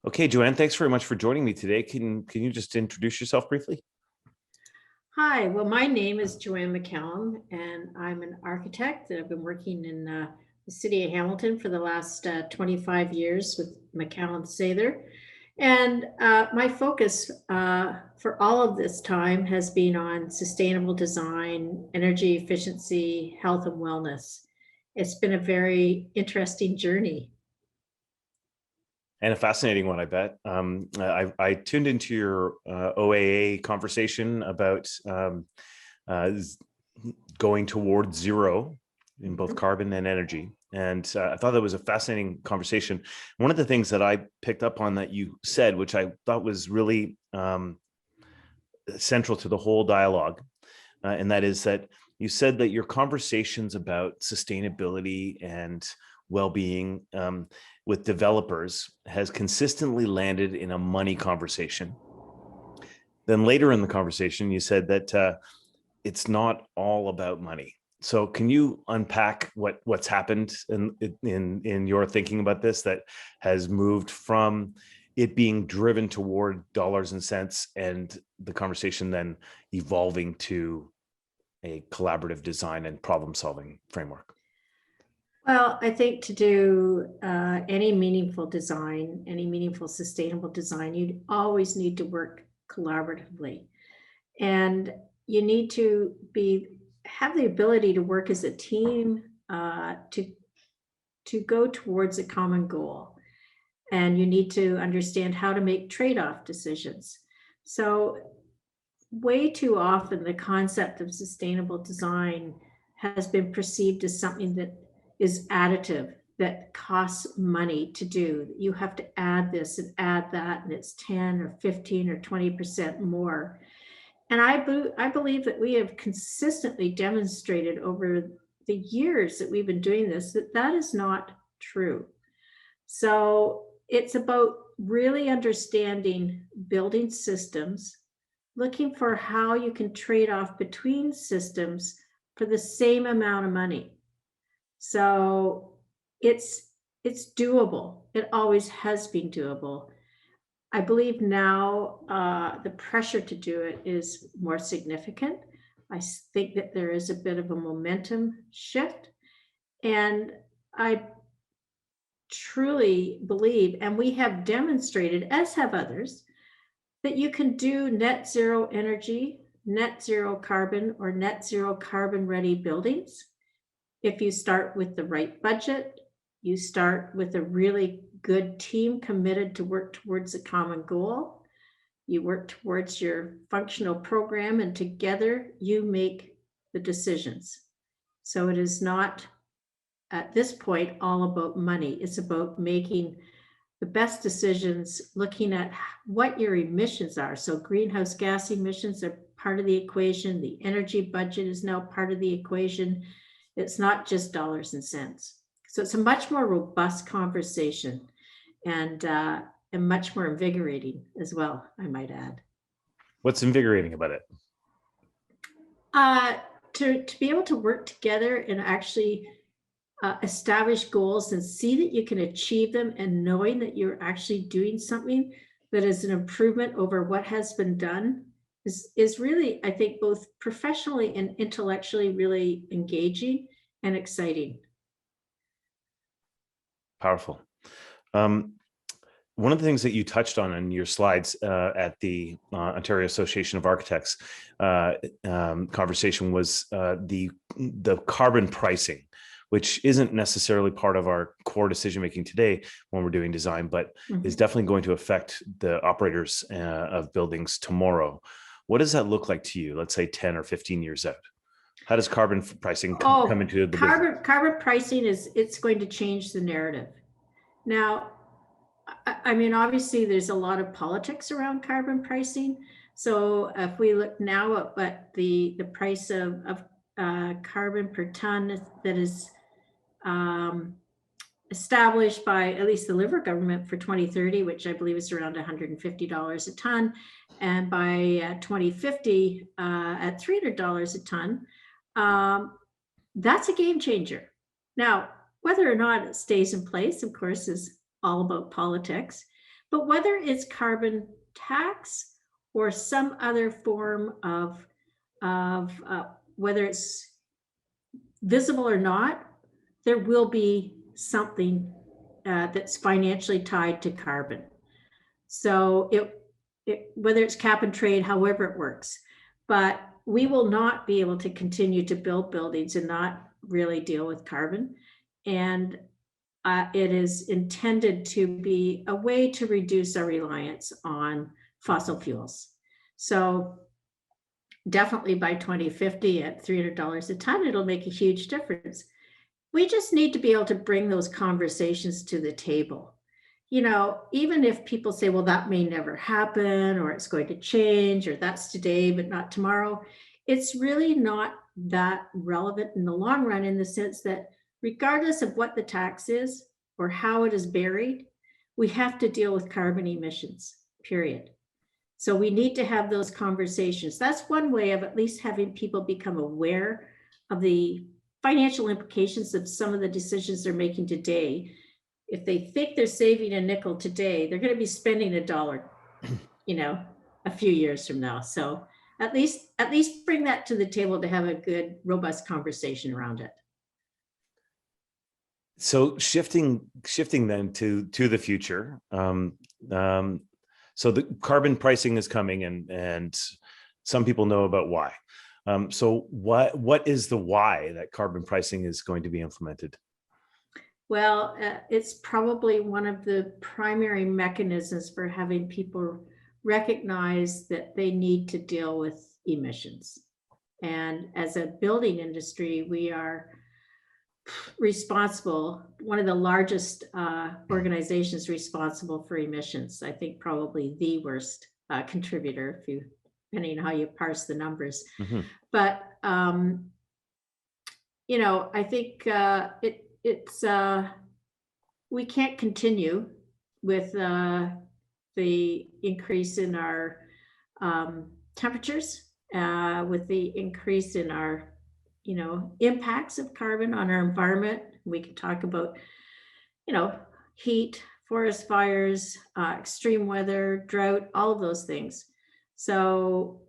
Okay, Joanne, thanks very much for joining me today. Can you just introduce yourself briefly? Hi, well, my name is Joanne McCallum, and I'm an architect that I've been working in the city of Hamilton for the last 25 years with McCallum Sather. And my focus for all of this time has been on sustainable design, energy efficiency, health, and wellness. It's been a very interesting journey. And a fascinating one, I bet. I tuned into your OAA conversation about uh, going towards zero in both carbon and energy. And I thought that was a fascinating conversation. One of the things that I picked up on that you said, which I thought was really central to the whole dialogue, and that is that you said that your conversations about sustainability and well-being with developers has consistently landed in a money conversation. Then later in the conversation, you said that it's not all about money. So can you unpack what's happened in your thinking about this that has moved from it being driven toward dollars and cents and the conversation then evolving to a collaborative design and problem solving framework? Well, I think to do any meaningful design, any meaningful sustainable design, you'd always need to work collaboratively. And you need to have the ability to work as a team to go towards a common goal. And you need to understand how to make trade-off decisions. So way too often the concept of sustainable design has been perceived as something that is additive, that costs money to do. You have to add this and add that, and it's 10 or 15 or 20% more. And I believe that we have consistently demonstrated over the years that we've been doing this that that is not true. So it's about really understanding building systems, looking for how you can trade off between systems for the same amount of money. So it's doable. It always has been doable. I believe now the pressure to do it is more significant. I think that there is a bit of a momentum shift. And I truly believe, and we have demonstrated, as have others, that you can do net zero energy, net zero carbon, or net zero carbon ready buildings if you start with the right budget, you start with a really good team committed to work towards a common goal, you work towards your functional program, and together you make the decisions. So it is not, at this point, all about money. It's about making the best decisions, looking at what your emissions are. So greenhouse gas emissions are part of the equation. The energy budget is now part of the equation. It's not just dollars and cents. So it's a much more robust conversation and much more invigorating as well, I might add. What's invigorating about it? To be able to work together and actually establish goals and see that you can achieve them, and knowing that you're actually doing something that is an improvement over what has been done is really, I think, both professionally and intellectually really engaging and exciting. Powerful. One of the things that you touched on in your slides at the Ontario Association of Architects conversation was the carbon pricing, which isn't necessarily part of our core decision-making today when we're doing design, but is definitely going to affect the operators of buildings tomorrow. What does that look like to you, let's say 10 or 15 years out? How does carbon pricing come into the business? Carbon pricing it's going to change the narrative. Now, I mean, obviously there's a lot of politics around carbon pricing. So if we look now at the price of carbon per ton that is established by at least the Liberal government for 2030, which I believe is around $150 a ton, and by 2050 at $300 a ton, that's a game changer. Now, whether or not it stays in place, of course, is all about politics. But whether it's carbon tax or some other form of whether it's visible or not, there will be something that's financially tied to carbon. So whether it's cap and trade, however it works, but we will not be able to continue to build buildings and not really deal with carbon. And it is intended to be a way to reduce our reliance on fossil fuels. So definitely by 2050 at $300 a ton, it'll make a huge difference. We just need to be able to bring those conversations to the table. You know, even if people say, well, that may never happen, or it's going to change, or that's today, but not tomorrow, it's really not that relevant in the long run, in the sense that regardless of what the tax is or how it is buried, we have to deal with carbon emissions, period. So we need to have those conversations. That's one way of at least having people become aware of the financial implications of some of the decisions they're making today. If they think they're saving a nickel today, they're going to be spending $1, you know, a few years from now. So at least bring that to the table to have a good, robust conversation around it. So shifting then to the future. So the carbon pricing is coming, and some people know about why. So what is the why that carbon pricing is going to be implemented? Well, it's probably one of the primary mechanisms for having people recognize that they need to deal with emissions. And as a building industry, we are responsible, one of the largest organizations responsible for emissions. I think probably the worst contributor, if you, depending on how you parse the numbers. Mm-hmm. But you know, I think it's we can't continue with the increase in our temperatures, with the increase in our, you know, impacts of carbon on our environment. We can talk about, you know, heat, forest fires, extreme weather, drought, all of those things. So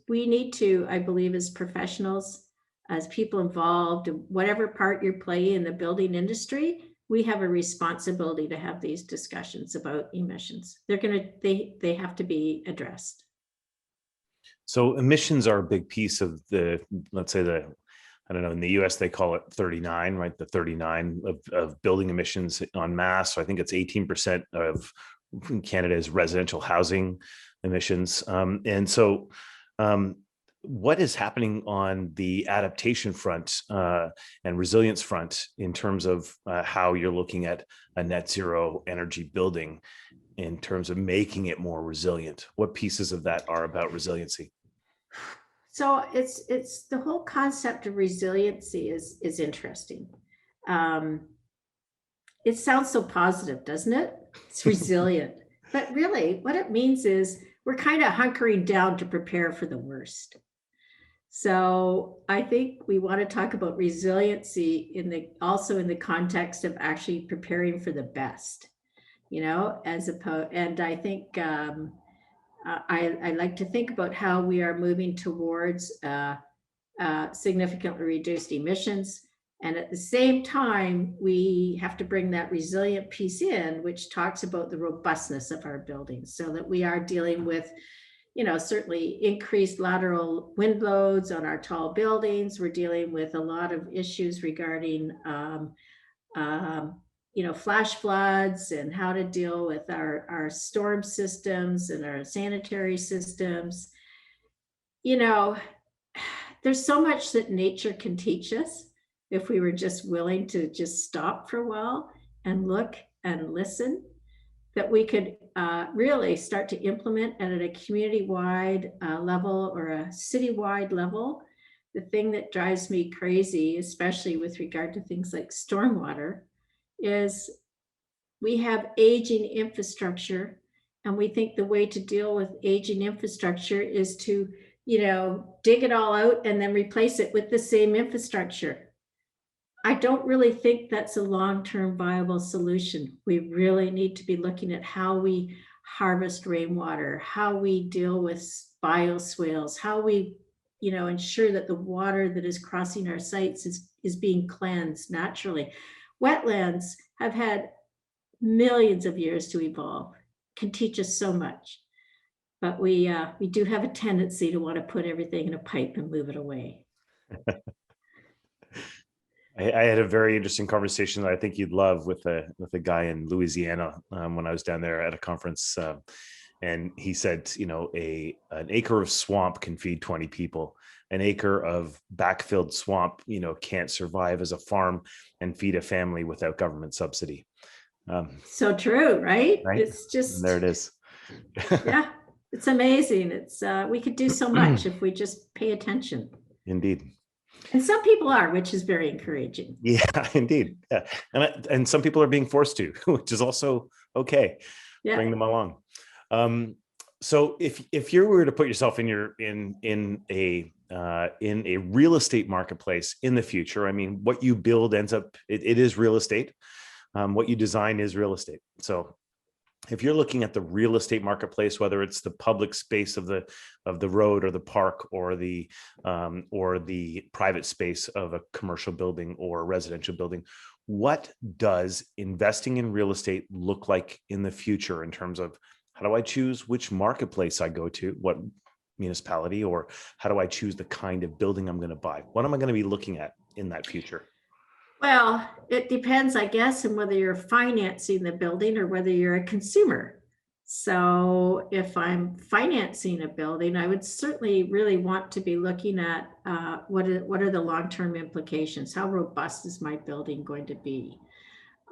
we need to, I believe, as professionals, as people involved, whatever part you play in the building industry, we have a responsibility to have these discussions about emissions. They have to be addressed. So emissions are a big piece of the, let's say I don't know, in the US, they call it 39, right? The 39 of building emissions en masse. So I think it's 18% of Canada's residential housing emissions. And so what is happening on the adaptation front and resilience front in terms of how you're looking at a net zero energy building in terms of making it more resilient? What pieces of that are about resiliency? So it's the whole concept of resiliency is interesting. It sounds so positive, doesn't it? It's resilient. But really, what it means is we're kind of hunkering down to prepare for the worst. So I think we want to talk about resiliency also in the context of actually preparing for the best, you know, as opposed, and I think I like to think about how we are moving towards significantly reduced emissions. And at the same time, we have to bring that resilient piece in, which talks about the robustness of our buildings, so that we are dealing with, you know, certainly increased lateral wind loads on our tall buildings. We're dealing with a lot of issues regarding, you know, flash floods and how to deal with our storm systems and our sanitary systems. You know, there's so much that nature can teach us if we were just willing to just stop for a while and look and listen, that we could really start to implement at a community-wide level or a city-wide level. The thing that drives me crazy, especially with regard to things like stormwater, is we have aging infrastructure, and we think the way to deal with aging infrastructure is to, you know, dig it all out and then replace it with the same infrastructure. I don't really think that's a long-term viable solution. We really need to be looking at how we harvest rainwater, how we deal with bioswales, how we, ensure that the water that is crossing our sites is being cleansed naturally. Wetlands have had millions of years to evolve, can teach us so much, but we do have a tendency to want to put everything in a pipe and move it away. I had a very interesting conversation that I think you'd love with a guy in Louisiana when I was down there at a conference, and he said, an acre of swamp can feed 20 people. An acre of backfilled swamp, can't survive as a farm and feed a family without government subsidy. So true, right? Right? It's just, there it is. yeah, it's amazing. It's we could do so much if we just pay attention. Indeed. And some people are, which is very encouraging. Yeah, indeed. Yeah. And some people are being forced to, which is also okay. Yeah. Bring them along. So if you were to put yourself in a real estate marketplace in the future, I mean, what you build ends up, it is real estate. What you design is real estate. So if you're looking at the real estate marketplace, whether it's the public space of the road or the park or the private space of a commercial building or a residential building, what does investing in real estate look like in the future in terms of how do I choose which marketplace I go to, what municipality, or how do I choose the kind of building I'm going to buy? What am I going to be looking at in that future? Well, it depends, I guess, on whether you're financing the building or whether you're a consumer. So if I'm financing a building, I would certainly really want to be looking at what are the long-term implications? How robust is my building going to be?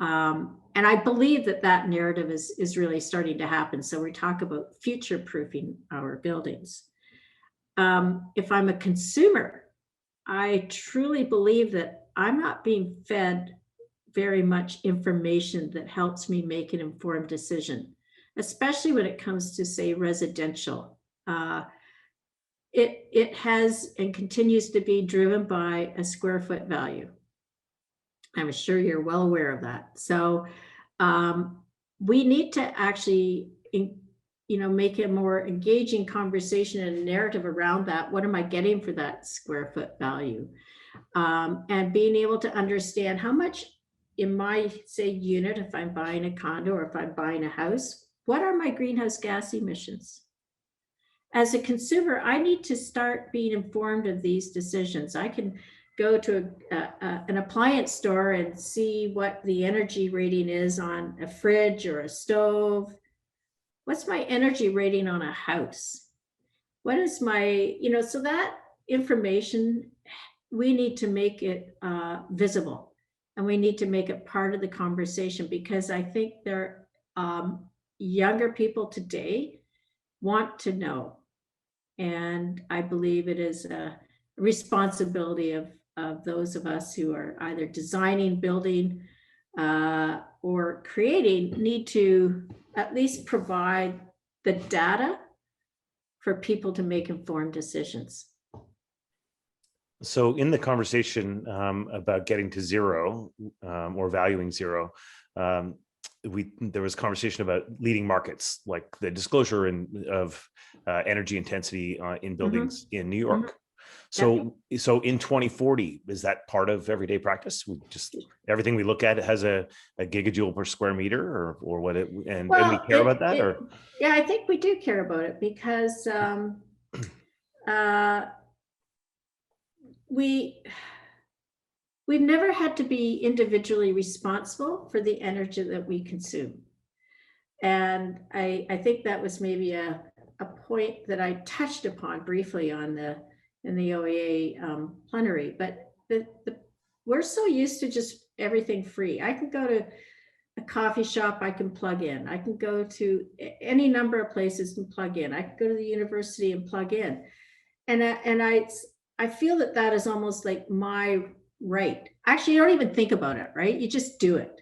And I believe that narrative is really starting to happen. So we talk about future-proofing our buildings. If I'm a consumer, I truly believe that I'm not being fed very much information that helps me make an informed decision, especially when it comes to, say, residential. It has and continues to be driven by a square foot value. I'm sure you're well aware of that. So we need to actually make a more engaging conversation and a narrative around that. What am I getting for that square foot value? And being able to understand how much in my, say, unit, if I'm buying a condo or if I'm buying a house, what are my greenhouse gas emissions? As a consumer, I need to start being informed of these decisions. I can go to an appliance store and see what the energy rating is on a fridge or a stove. What's my energy rating on a house? What is my, so that information, we need to make it visible, and we need to make it part of the conversation, because I think there younger people today want to know. And I believe it is a responsibility of those of us who are either designing, building, or creating, need to at least provide the data for people to make informed decisions. So in the conversation about getting to zero or valuing zero, there was conversation about leading markets, like the disclosure of energy intensity in buildings in New York. Mm-hmm. So in 2040, is that part of everyday practice? We just, everything we look at has a gigajoule per square meter, or what it, and we care about that, or? Yeah, I think we do care about it, because we've never had to be individually responsible for the energy that we consume. And I think that was maybe a point that I touched upon briefly in the OEA plenary, but we're so used to just everything free. I can go to a coffee shop, I can plug in. I can go to any number of places and plug in. I can go to the university and plug in. And I feel that is almost like my right. Actually, you don't even think about it, right? You just do it.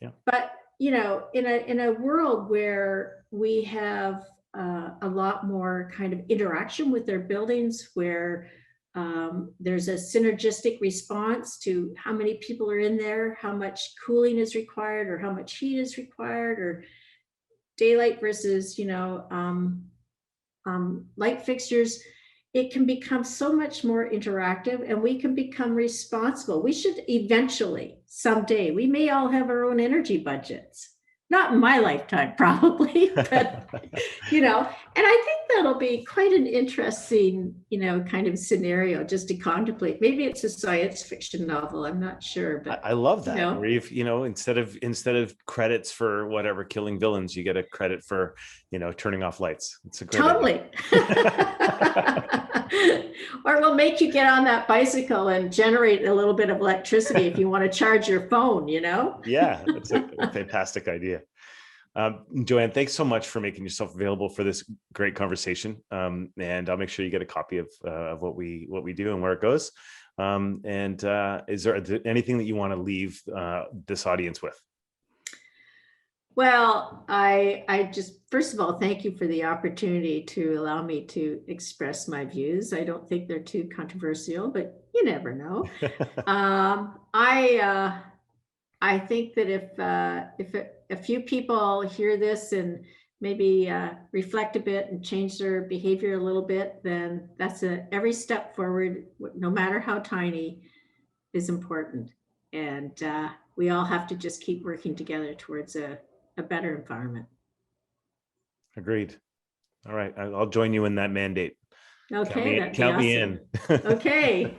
Yeah. But in a world where we have a lot more kind of interaction with their buildings, where There's a synergistic response to how many people are in there, how much cooling is required, or how much heat is required, or daylight versus, light fixtures. It can become so much more interactive, and we can become responsible. We should eventually, someday, we may all have our own energy budgets. Not in my lifetime, probably, but, and I think that'll be quite an interesting, kind of scenario just to contemplate. Maybe it's a science fiction novel. I'm not sure, but I love that. Where you've, instead of credits for whatever killing villains, you get a credit for, turning off lights. It's a great totally. Or we'll make you get on that bicycle and generate a little bit of electricity if you want to charge your phone, Yeah, that's a fantastic idea. Joanne, thanks so much for making yourself available for this great conversation. And I'll make sure you get a copy of what we do and where it goes. Is there anything that you want to leave this audience with? Well, I just, first of all, thank you for the opportunity to allow me to express my views. I don't think they're too controversial, but you never know. I think that if a few people hear this and maybe reflect a bit and change their behavior a little bit, then that's every step forward, no matter how tiny, is important. And we all have to just keep working together towards a better environment. Agreed. All right. I'll join you in that mandate. Okay, Count me in. Okay.